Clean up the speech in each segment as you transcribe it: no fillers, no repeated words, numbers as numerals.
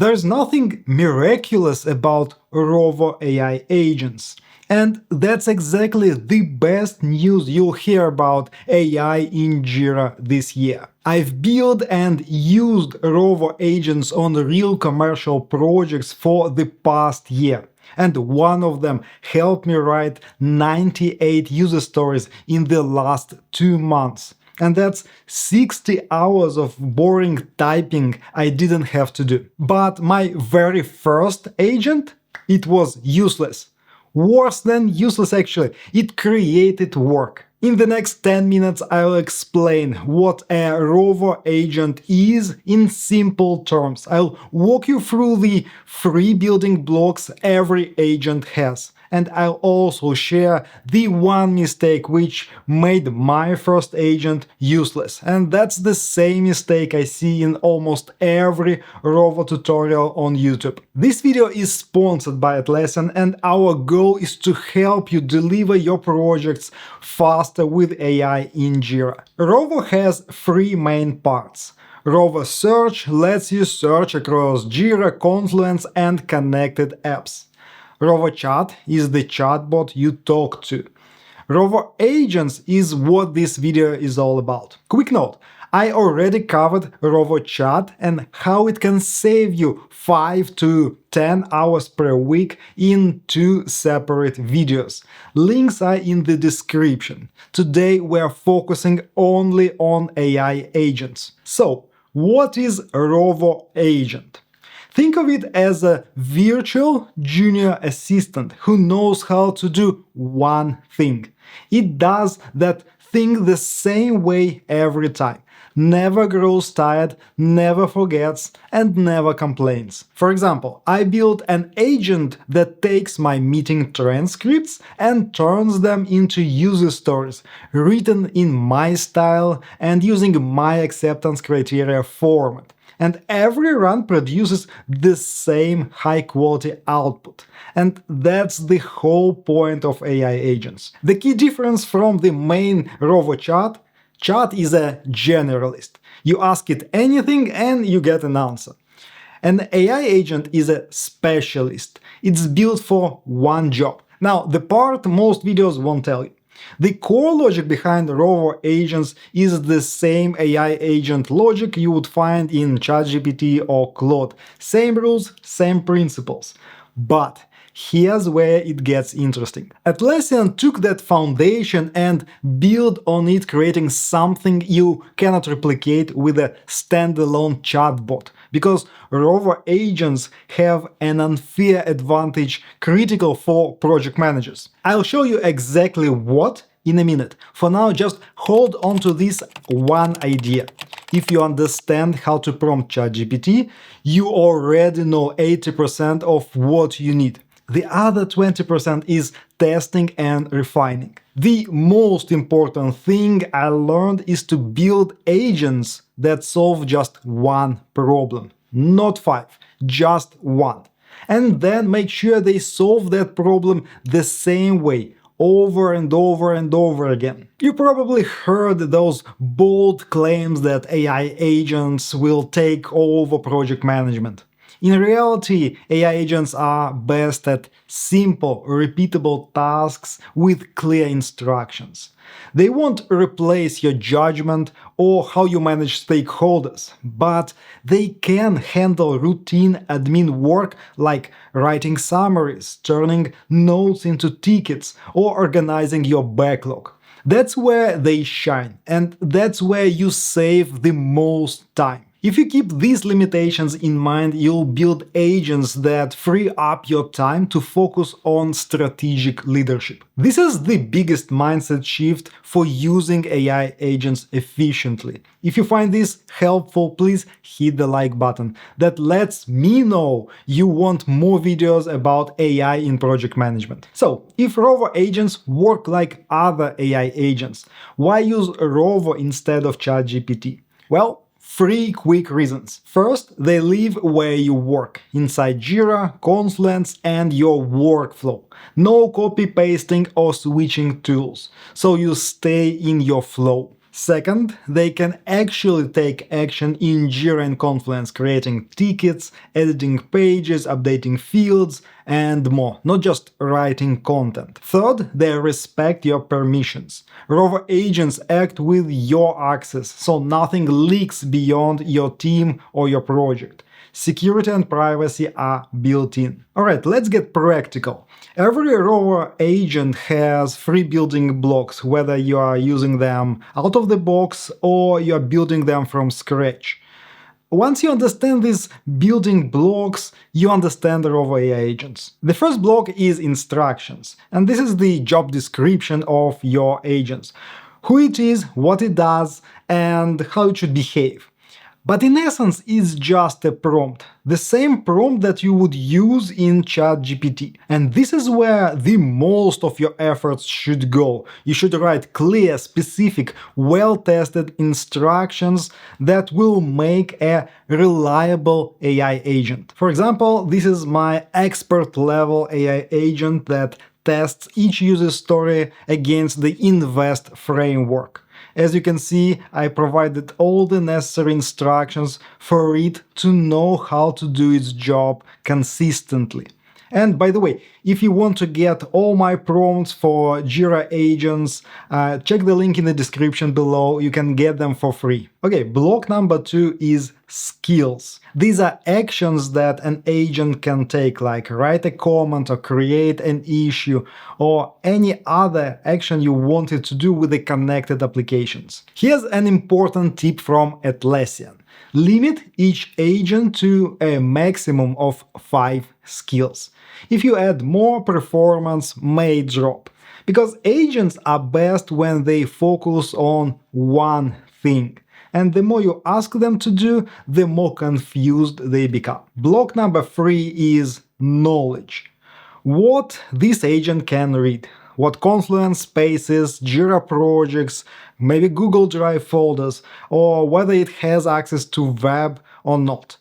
There's nothing miraculous about Rovo AI agents. And that's exactly the best news you'll hear about AI in Jira this year. I've built and used Rovo agents on real commercial projects for the past year. And one of them helped me write 98 user stories in the last 2 months. And that's 60 hours of boring typing I didn't have to do. But my very first agent, it was useless. Worse than useless actually, it created work. In the next 10 minutes I'll explain what a Rovo agent is in simple terms. I'll walk you through the 3 building blocks every agent has. And I'll also share the one mistake which made my first agent useless. And that's the same mistake I see in almost every Rovo tutorial on YouTube. This video is sponsored by Atlassian, and our goal is to help you deliver your projects faster with AI in Jira. Rovo has 3 main parts. Rovo Search lets you search across Jira, Confluence, and connected apps. Rovo Chat is the chatbot you talk to. Rovo Agents is what this video is all about. Quick note, I already covered Rovo Chat and how it can save you 5 to 10 hours per week in 2 separate videos. Links are in the description. Today we're focusing only on AI agents. So, what is Rovo Agent? Think of it as a virtual junior assistant who knows how to do one thing. It does that thing the same way every time. Never grows tired, never forgets, and never complains. For example, I built an agent that takes my meeting transcripts and turns them into user stories, written in my style and using my acceptance criteria format. And every run produces the same high-quality output. And that's the whole point of AI agents. The key difference from the main Rovo Chat is a generalist. You ask it anything and you get an answer. An AI agent is a specialist. It's built for one job. Now, the part most videos won't tell you. The core logic behind Rovo agents is the same AI agent logic you would find in ChatGPT or Claude. Same rules, same principles. But here's where it gets interesting. Atlassian took that foundation and built on it, creating something you cannot replicate with a standalone chatbot. Because Rovo agents have an unfair advantage critical for project managers. I'll show you exactly what in a minute. For now, just hold on to this one idea. If you understand how to prompt ChatGPT, you already know 80% of what you need. The other 20% is testing and refining. The most important thing I learned is to build agents that solve just one problem. Not 5, just 1. And then make sure they solve that problem the same way, over and over and over again. You probably heard those bold claims that AI agents will take over project management. In reality, AI agents are best at simple, repeatable tasks with clear instructions. They won't replace your judgment or how you manage stakeholders, but they can handle routine admin work like writing summaries, turning notes into tickets, or organizing your backlog. That's where they shine, and that's where you save the most time. If you keep these limitations in mind, you'll build agents that free up your time to focus on strategic leadership. This is the biggest mindset shift for using AI agents efficiently. If you find this helpful, please hit the like button. That lets me know you want more videos about AI in project management. So, if Rovo agents work like other AI agents, why use Rovo instead of ChatGPT? Well, 3 quick reasons. First, they live where you work, inside Jira, Confluence, and your workflow. No copy-pasting or switching tools, so you stay in your flow. Second, they can actually take action in Jira and Confluence, creating tickets, editing pages, updating fields, and more, not just writing content. Third, they respect your permissions. Rovo agents act with your access, so nothing leaks beyond your team or your project. Security and privacy are built in. Alright, let's get practical. Every Rovo agent has 3 building blocks, whether you are using them out of the box or you are building them from scratch. Once you understand these building blocks, you understand the Rovo AI agents. The first block is instructions, and this is the job description of your agents. Who it is, what it does, and how it should behave. But in essence, it's just a prompt, the same prompt that you would use in ChatGPT. And this is where the most of your efforts should go. You should write clear, specific, well-tested instructions that will make a reliable AI agent. For example, this is my expert-level AI agent that tests each user story against the Invest framework. As you can see, I provided all the necessary instructions for it to know how to do its job consistently. And by the way, if you want to get all my prompts for Jira agents, check the link in the description below, you can get them for free. Okay, block number 2 is skills. These are actions that an agent can take, like write a comment or create an issue or any other action you wanted to do with the connected applications. Here's an important tip from Atlassian. Limit each agent to a maximum of 5 skills. If you add more, performance may drop. Because agents are best when they focus on one thing. And the more you ask them to do, the more confused they become. Block number 3 is knowledge. What this agent can read. What Confluence spaces, Jira projects, maybe Google Drive folders, or whether it has access to web or not.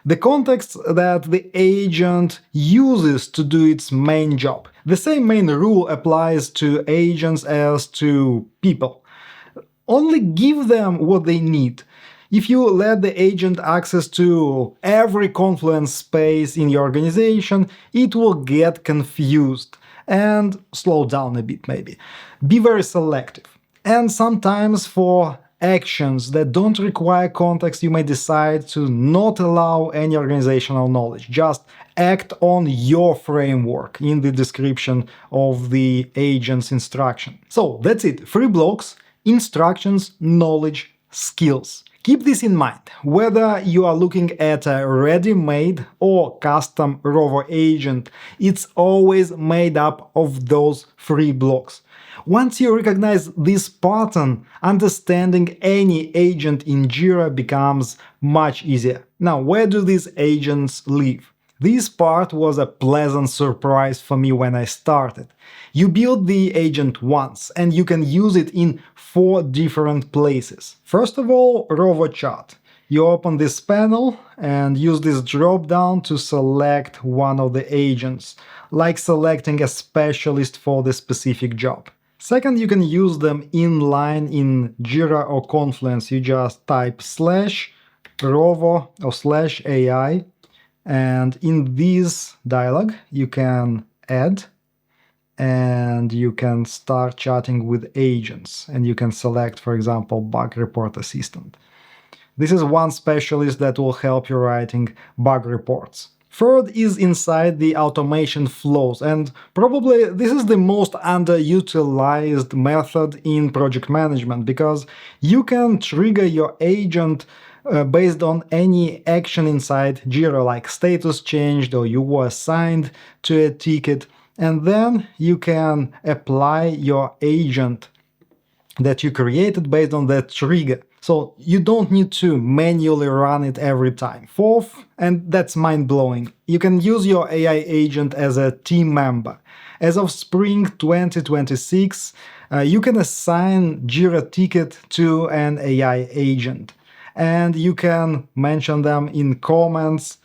The context that the agent uses to do its main job. The same main rule applies to agents as to people. Only give them what they need. If you let the agent access to every Confluence space in your organization, it will get confused and slow down a bit maybe. Be very selective. And sometimes for actions that don't require context, you may decide to not allow any organizational knowledge. Just act on your framework in the description of the agent's instruction. So that's it. 3 blocks: instructions, knowledge, skills. Keep this in mind, whether you are looking at a ready-made or custom Rovo agent, it's always made up of those 3 blocks. Once you recognize this pattern, understanding any agent in Jira becomes much easier. Now, where do these agents live? This part was a pleasant surprise for me when I started. You build the agent once, and you can use it in 4 different places. First of all, Rovo Chat. You open this panel and use this drop-down to select one of the agents, like selecting a specialist for the specific job. Second, you can use them inline in Jira or Confluence. You just type /Rovo or /AI, and in this dialog you can add and you can start chatting with agents, and you can select, for example, bug report assistant. This is one specialist that will help you writing bug reports. Third is inside the automation flows, and probably this is the most underutilized method in project management, because you can trigger your agent based on any action inside Jira, like status changed or you were assigned to a ticket, and then you can apply your agent that you created based on that trigger. So you don't need to manually run it every time. Fourth, and that's mind-blowing, you can use your AI agent as a team member. As of spring 2026, you can assign Jira ticket to an AI agent, and you can mention them in comments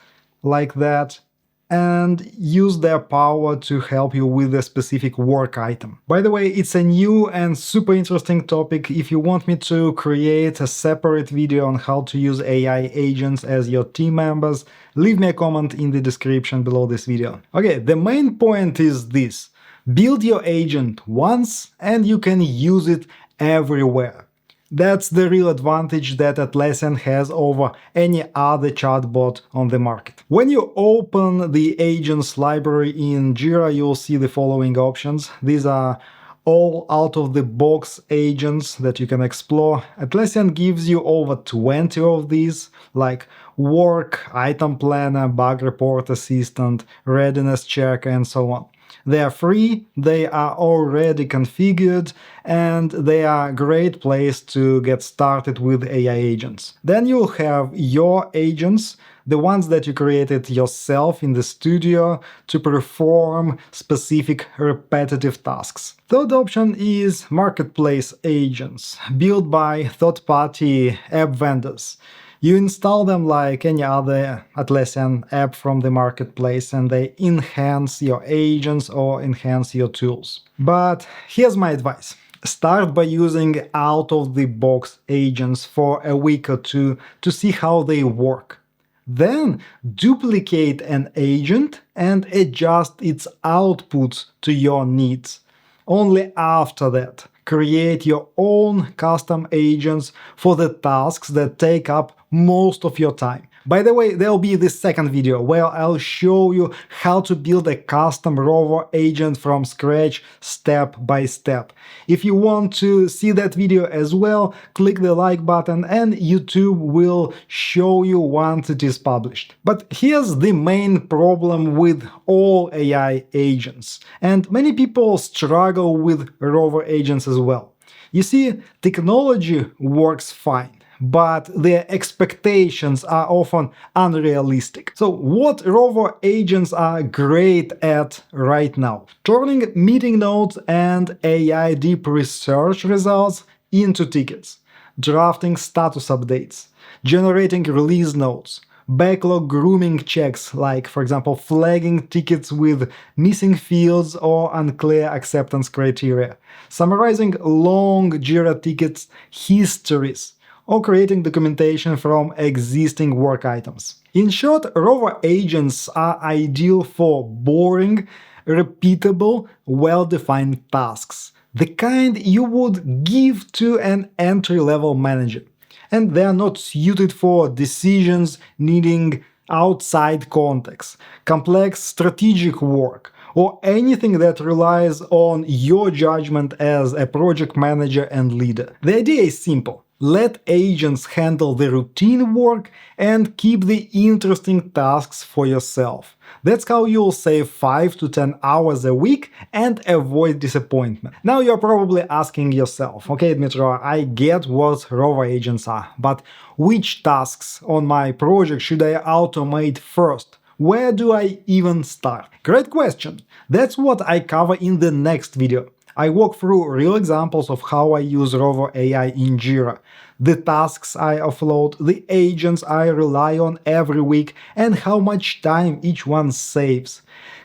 like that. and use their power to help you with a specific work item. By the way, it's a new and super interesting topic. If you want me to create a separate video on how to use AI agents as your team members, leave me a comment in the description below this video. Okay, the main point is this. Build your agent once and you can use it everywhere. That's the real advantage that Atlassian has over any other chatbot on the market. When you open the agents library in Jira, you'll see the following options. These are all out-of-the-box agents that you can explore. Atlassian gives you over 20 of these, like Work, Item Planner, Bug Report Assistant, Readiness Checker, and so on. They are free, they are already configured, and they are a great place to get started with AI agents. Then you'll have your agents, the ones that you created yourself in the studio to perform specific repetitive tasks. Third option is marketplace agents, built by third-party app vendors. You install them like any other Atlassian app from the marketplace and they enhance your agents or enhance your tools. But here's my advice. Start by using out-of-the-box agents for a week or two to see how they work. Then duplicate an agent and adjust its outputs to your needs. Only after that, create your own custom agents for the tasks that take up most of your time. By the way, there'll be the second video where I'll show you how to build a custom Rovo agent from scratch step by step. If you want to see that video as well, click the like button and YouTube will show you once it is published. But here's the main problem with all AI agents, and many people struggle with Rovo agents as well. You see, technology works fine, but their expectations are often unrealistic. So what Rovo agents are great at right now? Turning meeting notes and AI deep research results into tickets, drafting status updates, generating release notes, backlog grooming checks, like, for example, flagging tickets with missing fields or unclear acceptance criteria, summarizing long Jira tickets histories, or creating documentation from existing work items. In short, Rovo agents are ideal for boring, repeatable, well-defined tasks, the kind you would give to an entry-level manager. And they are not suited for decisions needing outside context, complex strategic work, or anything that relies on your judgment as a project manager and leader. The idea is simple. Let agents handle the routine work and keep the interesting tasks for yourself. That's how you'll save 5 to 10 hours a week and avoid disappointment. Now you're probably asking yourself, okay, Dmitro, I get what Rovo agents are, but which tasks on my project should I automate first? Where do I even start? Great question. That's what I cover in the next video. I walk through real examples of how I use Rovo AI in Jira, the tasks I offload, the agents I rely on every week, and how much time each one saves.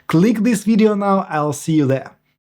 Click this video now, I'll see you there.